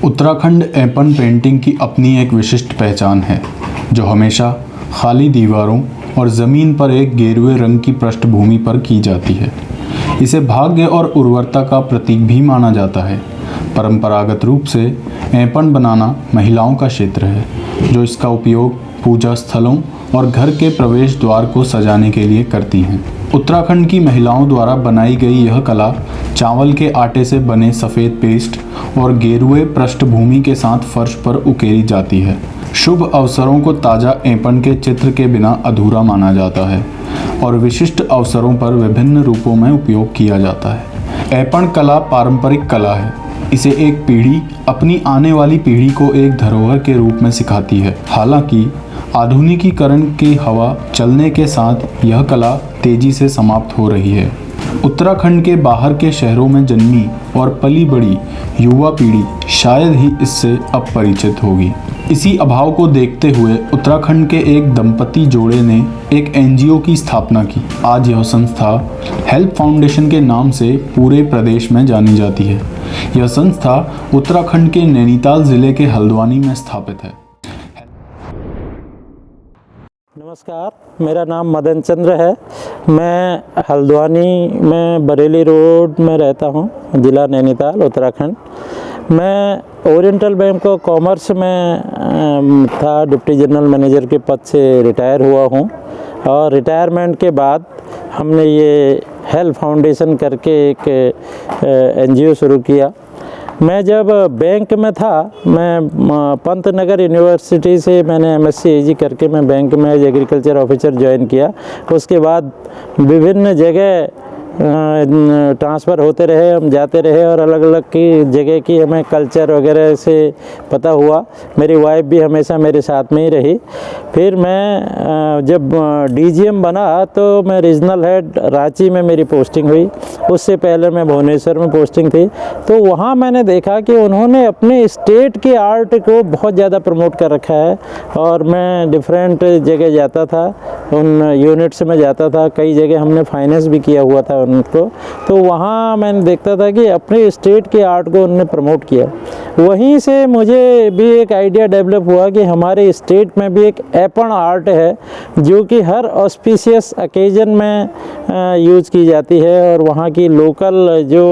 Uttarakhand aipan painting की अपनी एक विशिष्ट पहचान है, जो हमेशा खाली दीवारों और ज़मीन पर एक गेरुए रंग की पृष्ठभूमि पर की जाती है। इसे भाग्य और उर्वरता का प्रतीक भी माना जाता है। परंपरागत रूप से ऐपन बनाना महिलाओं का क्षेत्र है, जो इसका उपयोग पूजा स्थलों और घर के प्रवेश द्वार को सजाने के लिए करती हैं। उत्तराखंड की महिलाओं द्वारा बनाई गई यह कला चावल के आटे से बने सफ़ेद पेस्ट और गेरुए पृष्ठभूमि के साथ फर्श पर उकेरी जाती है। शुभ अवसरों को ताज़ा ऐपन के चित्र के बिना अधूरा माना जाता है और विशिष्ट अवसरों पर विभिन्न रूपों में उपयोग किया जाता है। ऐपन कला पारंपरिक कला है। इसे एक पीढ़ी अपनी आने वाली पीढ़ी को एक धरोहर के रूप में सिखाती है। हालांकि आधुनिकीकरण की हवा चलने के साथ यह कला तेजी से समाप्त हो रही है। उत्तराखंड के बाहर के शहरों में जन्मी और पली बड़ी युवा पीढ़ी शायद ही इससे अपरिचित होगी। इसी अभाव को देखते हुए उत्तराखंड के एक दंपति जोड़े ने एक एनजीओ की स्थापना की। आज यह संस्था हेल्प फाउंडेशन के नाम से पूरे प्रदेश में जानी जाती है। यह संस्था उत्तराखंड के नैनीताल जिले के हल्द्वानी में स्थापित है। नमस्कार, मेरा नाम मदन चंद्र है। मैं हल्द्वानी में बरेली रोड में रहता हूँ, ज़िला नैनीताल, उत्तराखंड। मैं ओरिएंटल बैंक ऑफ कॉमर्स में था, डिप्टी जनरल मैनेजर के पद से रिटायर हुआ हूँ। और रिटायरमेंट के बाद हमने ये हेल्प फाउंडेशन करके एक एनजीओ शुरू किया। मैं जब बैंक में था, मैं पंतनगर यूनिवर्सिटी से मैंने एमएससी एजी करके मैं बैंक में एज एग्रीकल्चर ऑफिसर ज्वाइन किया। उसके बाद विभिन्न जगह ट्रांसफ़र होते रहे, हम जाते रहे और अलग अलग की जगह की हमें कल्चर वगैरह से पता हुआ। मेरी वाइफ भी हमेशा मेरे साथ में ही रही। फिर मैं जब डीजीएम बना तो मैं रीजनल हेड रांची में मेरी पोस्टिंग हुई। उससे पहले मैं भुवनेश्वर में पोस्टिंग थी। तो वहाँ मैंने देखा कि उन्होंने अपने स्टेट के आर्ट को बहुत ज़्यादा प्रमोट कर रखा है। और मैं डिफरेंट जगह जाता था, उन यूनिट्स में जाता था। कई जगह हमने फाइनेंस भी किया हुआ था उनको। तो वहाँ मैंने देखता था कि अपने स्टेट के आर्ट को उन्होंने प्रमोट किया। वहीं से मुझे भी एक आइडिया डेवलप हुआ कि हमारे स्टेट में भी एक ऐपन आर्ट है, जो कि हर ऑस्पिशियस ओकेजन में यूज़ की जाती है। और वहाँ की लोकल जो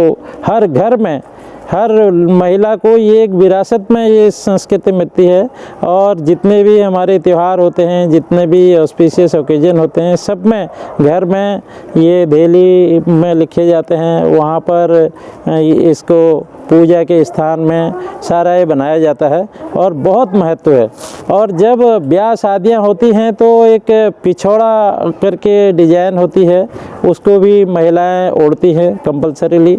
हर घर में हर महिला को ये एक विरासत में ये संस्कृति मिलती है। और जितने भी हमारे त्यौहार होते हैं, जितने भी ऑस्पिशियस ओकेजन होते हैं, सब में घर में ये धेली में लिखे जाते हैं। वहाँ पर इसको पूजा के स्थान में सारा ये बनाया जाता है और बहुत महत्व है। और जब ब्याह शादियाँ होती हैं तो एक पिछौड़ा करके डिजाइन होती है, उसको भी महिलाएं ओढ़ती हैं कंपल्सरीली।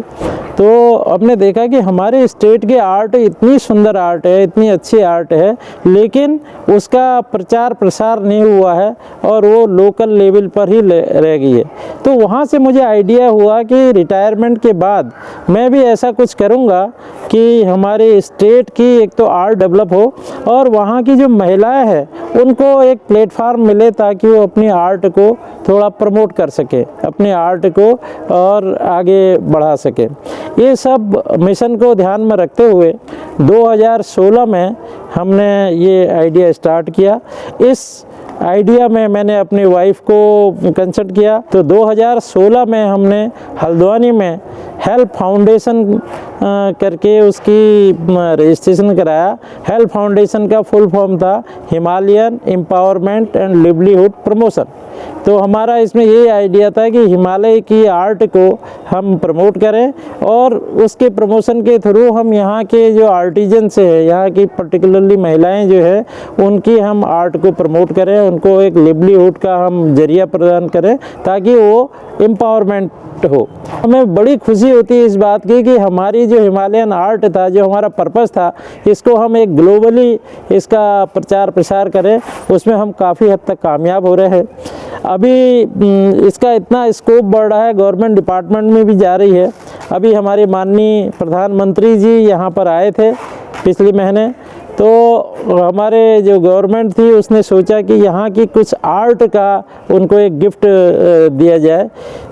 तो हमने देखा कि हमारे स्टेट के आर्ट इतनी सुंदर आर्ट है, इतनी अच्छी आर्ट है, लेकिन उसका प्रचार प्रसार नहीं हुआ है और वो लोकल लेवल पर ही रह गई है। तो वहाँ से मुझे आइडिया हुआ कि रिटायरमेंट के बाद मैं भी ऐसा कुछ करूँगा कि हमारे स्टेट की एक तो आर्ट डेवलप हो और वहाँ की जो महिलाएं हैं उनको एक प्लेटफार्म मिले, ताकि वो अपनी आर्ट को थोड़ा प्रमोट कर सके, अपने आर्ट को और आगे बढ़ा सके। ये सब मिशन को ध्यान में रखते हुए 2016 में हमने ये आइडिया स्टार्ट किया। इस आइडिया में मैंने अपनी वाइफ को कंसल्ट किया। तो 2016 में हमने हल्द्वानी में हेल्प फाउंडेशन करके उसकी रजिस्ट्रेशन कराया। हेल्प फाउंडेशन का फुल फॉर्म था Himalayan empowerment and livelihood promotion. तो हमारा इसमें ये आइडिया था कि हिमालय की आर्ट को हम प्रमोट करें और उसके प्रमोशन के थ्रू हम यहाँ के जो आर्टिजन से है, यहाँ की पर्टिकुलरली महिलाएं जो है, उनकी हम आर्ट को प्रमोट करें, उनको एक लिवलीहुड का हम जरिया प्रदान करें, ताकि वो एम्पावरमेंट हो। हमें बड़ी खुशी होती है इस बात की कि हमारी जो हिमालयन आर्ट था, जो हमारा पर्पस था, इसको हम एक ग्लोबली इसका प्रचार प्रसार करें। उसमें हम काफ़ी हद तक कामयाब हो रहे हैं। अभी इसका इतना स्कोप बढ़ रहा है, गवर्नमेंट डिपार्टमेंट में भी जा रही है। अभी हमारे माननीय प्रधानमंत्री जी यहाँ पर आए थे पिछले महीने। तो हमारे जो गवर्नमेंट थी उसने सोचा कि यहाँ की कुछ आर्ट का उनको एक गिफ्ट दिया जाए।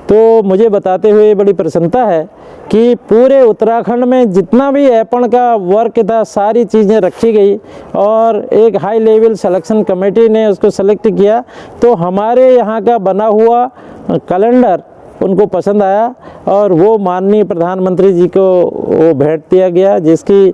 तो मुझे बताते हुए बड़ी प्रसन्नता है कि पूरे उत्तराखंड में जितना भी ऐपण का वर्क था सारी चीज़ें रखी गई और एक हाई लेवल सिलेक्शन कमेटी ने उसको सेलेक्ट किया। तो हमारे यहाँ का बना हुआ कैलेंडर उनको पसंद आया और वो माननीय प्रधानमंत्री जी को वो भेंट दिया गया, जिसकी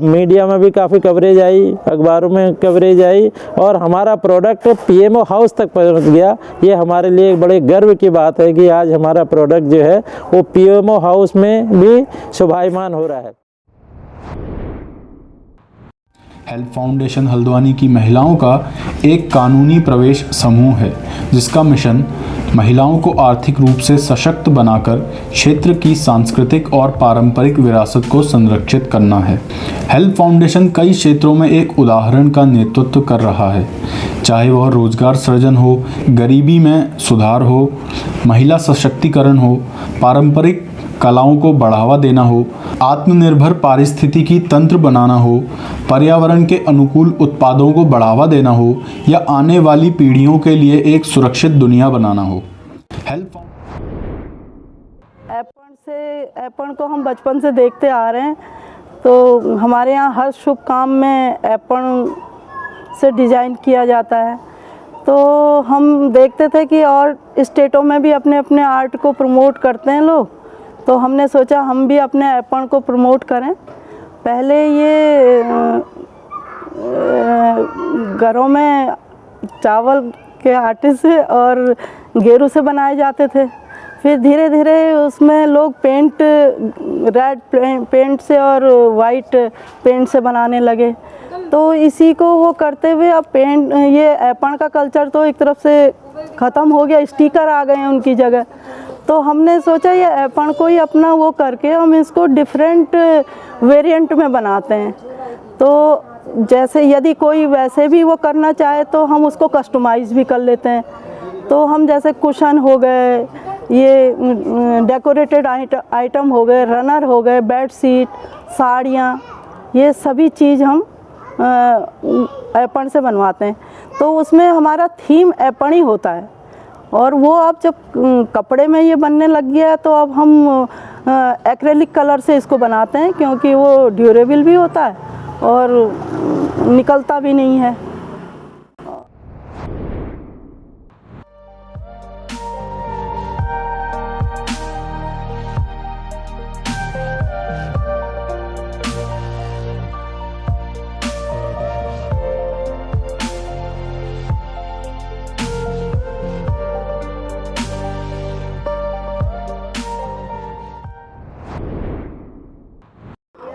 मीडिया में भी काफ़ी कवरेज आई, अखबारों में कवरेज आई और हमारा प्रोडक्ट पीएमओ हाउस तक पहुंच गया। ये हमारे लिए एक बड़े गर्व की बात है कि आज हमारा प्रोडक्ट जो है वो पीएमओ हाउस में भी शोभायमान हो रहा है। हेल्प फाउंडेशन हल्द्वानी की महिलाओं का एक कानूनी प्रवेश समूह है जिसका मिशन महिलाओं को आर्थिक रूप से सशक्त बनाकर क्षेत्र की सांस्कृतिक और पारंपरिक विरासत को संरक्षित करना है। हेल्प फाउंडेशन कई क्षेत्रों में एक उदाहरण का नेतृत्व कर रहा है, चाहे वह रोजगार सृजन हो, गरीबी में सुधार हो, महिला सशक्तिकरण हो, पारंपरिक कलाओं को बढ़ावा देना हो, आत्मनिर्भर पारिस्थितिकी तंत्र बनाना हो, पर्यावरण के अनुकूल उत्पादों को बढ़ावा देना हो या आने वाली पीढ़ियों के लिए एक सुरक्षित दुनिया बनाना हो। ऐपण को हम बचपन से देखते आ रहे हैं, तो हमारे यहाँ हर शुभ काम में ऐपण से डिज़ाइन किया जाता है। तो हम देखते थे कि और स्टेटों में भी अपने अपने आर्ट को प्रमोट करते हैं लोग, तो हमने सोचा हम भी अपने ऐपण को प्रमोट करें। पहले ये घरों में चावल के आटे से और गेरू से बनाए जाते थे, फिर धीरे धीरे उसमें लोग पेंट, रेड पेंट से और वाइट पेंट से बनाने लगे। तो इसी को वो करते हुए अब ये ऐपण का कल्चर तो एक तरफ से ख़त्म हो गया, स्टिकर आ गए हैं उनकी जगह। तो हमने सोचा ये ऐपण को ही अपना वो करके हम इसको डिफरेंट वेरिएंट में बनाते हैं। तो जैसे यदि कोई वैसे भी वो करना चाहे तो हम उसको कस्टमाइज़ भी कर लेते हैं। तो हम जैसे कुशन हो गए, ये डेकोरेटेड आइटम हो गए, रनर हो गए, बेड शीट, साड़ियाँ, ये सभी चीज़ हम ऐपण से बनवाते हैं। तो उसमें हमारा थीम ऐपण ही होता है और वो अब जब कपड़े में ये बनने लग गया है तो अब हम एक्रेलिक कलर से इसको बनाते हैं, क्योंकि वो ड्यूरेबल भी होता है और निकलता भी नहीं है।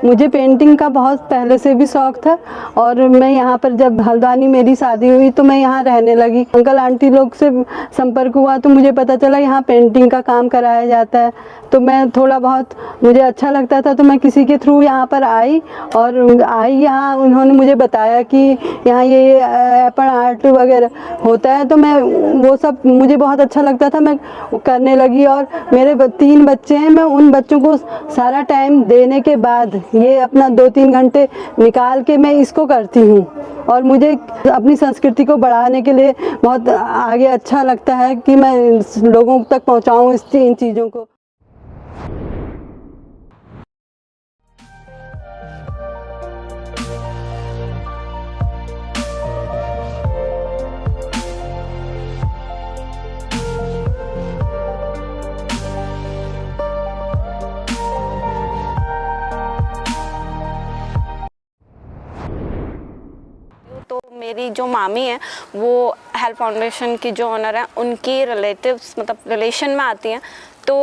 मुझे पेंटिंग का बहुत पहले से भी शौक़ था और मैं यहाँ पर जब हल्द्वानी मेरी शादी हुई तो मैं यहाँ रहने लगी। अंकल आंटी लोग से संपर्क हुआ तो मुझे पता चला यहाँ पेंटिंग का काम कराया जाता है। तो मैं थोड़ा बहुत मुझे अच्छा लगता था तो मैं किसी के थ्रू यहाँ पर आई यहाँ उन्होंने मुझे बताया कि यहाँ ये ऐपण आर्ट वगैरह होता है। तो मैं वो सब मुझे बहुत अच्छा लगता था, मैं करने लगी। और मेरे 3 बच्चे हैं, मैं उन बच्चों को सारा टाइम देने के बाद ये अपना 2-3 घंटे निकाल के मैं इसको करती हूँ और मुझे अपनी संस्कृति को बढ़ाने के लिए बहुत आगे अच्छा लगता है कि मैं लोगों तक पहुँचाऊँ इन चीज़ों को। तो मेरी जो मामी है वो हेल्प फाउंडेशन की जो ऑनर है उनकी रिलेटिव्स मतलब रिलेशन में आती हैं। तो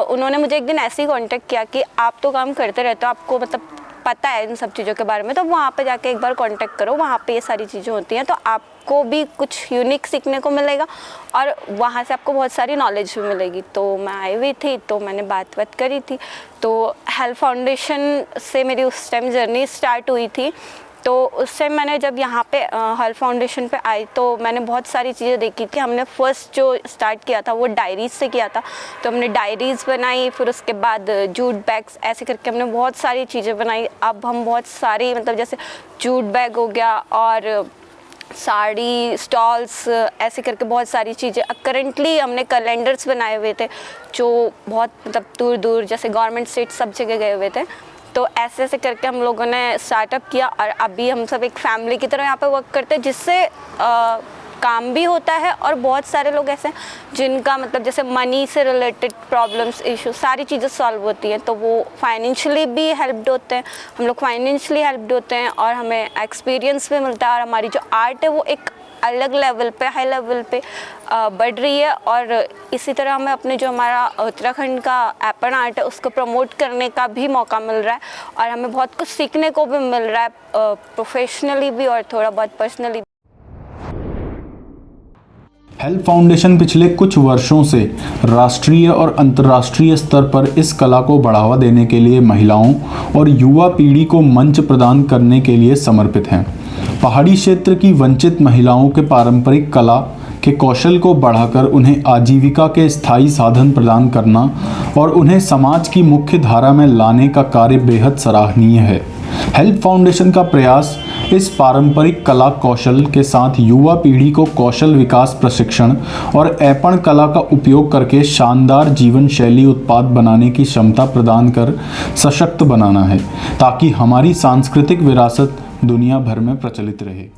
उन्होंने मुझे एक दिन ऐसे ही कांटेक्ट किया कि आप तो काम करते रहते हो, आपको मतलब पता है इन सब चीज़ों के बारे में, तो वहाँ पे जाके एक बार कांटेक्ट करो, वहाँ पे ये सारी चीज़ें होती हैं तो आपको भी कुछ यूनिक सीखने को मिलेगा और वहाँ से आपको बहुत सारी नॉलेज भी मिलेगी। तो मैं आई हुई थी तो मैंने बात करी थी। तो हेल्प फाउंडेशन से मेरी उस टाइम जर्नी स्टार्ट हुई थी। तो उस टाइम मैंने जब यहाँ पे हेल्प फाउंडेशन पे आई तो मैंने बहुत सारी चीज़ें देखी थी। हमने फर्स्ट जो स्टार्ट किया था वो डायरीज़ से किया था। तो हमने डायरीज़ बनाई, फिर उसके बाद जूट बैग्स, ऐसे करके हमने बहुत सारी चीज़ें बनाई। अब हम बहुत सारी मतलब जैसे जूट बैग हो गया और साड़ी स्टॉल्स, ऐसे करके बहुत सारी चीज़ें। करेंटली हमने कैलेंडर्स बनाए हुए थे जो बहुत मतलब दूर दूर जैसे गवर्नमेंट स्टेट सब जगह गए हुए थे। तो ऐसे ऐसे करके हम लोगों ने स्टार्टअप किया और अभी हम सब एक फैमिली की तरह यहाँ पे वर्क करते हैं, जिससे काम भी होता है और बहुत सारे लोग ऐसे हैं जिनका मतलब जैसे मनी से रिलेटेड प्रॉब्लम्स इशू सारी चीज़ें सॉल्व होती हैं, तो वो फाइनेंशियली भी हेल्प्ड होते हैं, हम लोग फाइनेंशियली हेल्प्ड होते हैं और हमें एक्सपीरियंस भी मिलता है और हमारी जो आर्ट है वो एक अलग लेवल पे, हाई लेवल पे बढ़ रही है। और इसी तरह हमें अपने जो हमारा उत्तराखंड का एपन आर्ट है उसको प्रमोट करने का भी मौका मिल रहा है और हमें बहुत कुछ सीखने को भी मिल रहा है, प्रोफेशनली भी और थोड़ा बहुत पर्सनली। हेल्प फाउंडेशन पिछले कुछ वर्षों से राष्ट्रीय और अंतर्राष्ट्रीय स्तर पर इस कला को बढ़ावा देने के लिए महिलाओं और युवा पीढ़ी को मंच प्रदान करने के लिए समर्पित हैं। पहाड़ी क्षेत्र की वंचित महिलाओं के पारंपरिक कला के कौशल को बढ़ाकर उन्हें आजीविका के स्थायी साधन प्रदान करना और उन्हें समाज की मुख्य धारा में लाने का कार्य बेहद सराहनीय है। हेल्प फाउंडेशन का प्रयास इस पारंपरिक कला कौशल के साथ युवा पीढ़ी को कौशल विकास प्रशिक्षण और ऐपण कला का उपयोग करके शानदार जीवन शैली उत्पाद बनाने की क्षमता प्रदान कर सशक्त बनाना है, ताकि हमारी सांस्कृतिक विरासत दुनिया भर में प्रचलित रहे।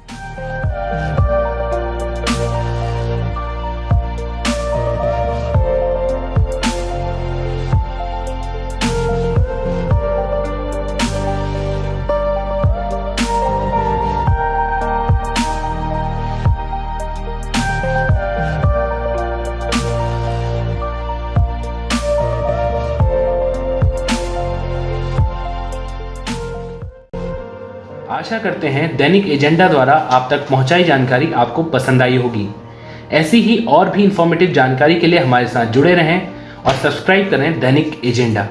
आशा करते हैं दैनिक एजेंडा द्वारा आप तक पहुंचाई जानकारी आपको पसंद आई होगी। ऐसी ही और भी इंफॉर्मेटिव जानकारी के लिए हमारे साथ जुड़े रहें और सब्सक्राइब करें दैनिक एजेंडा।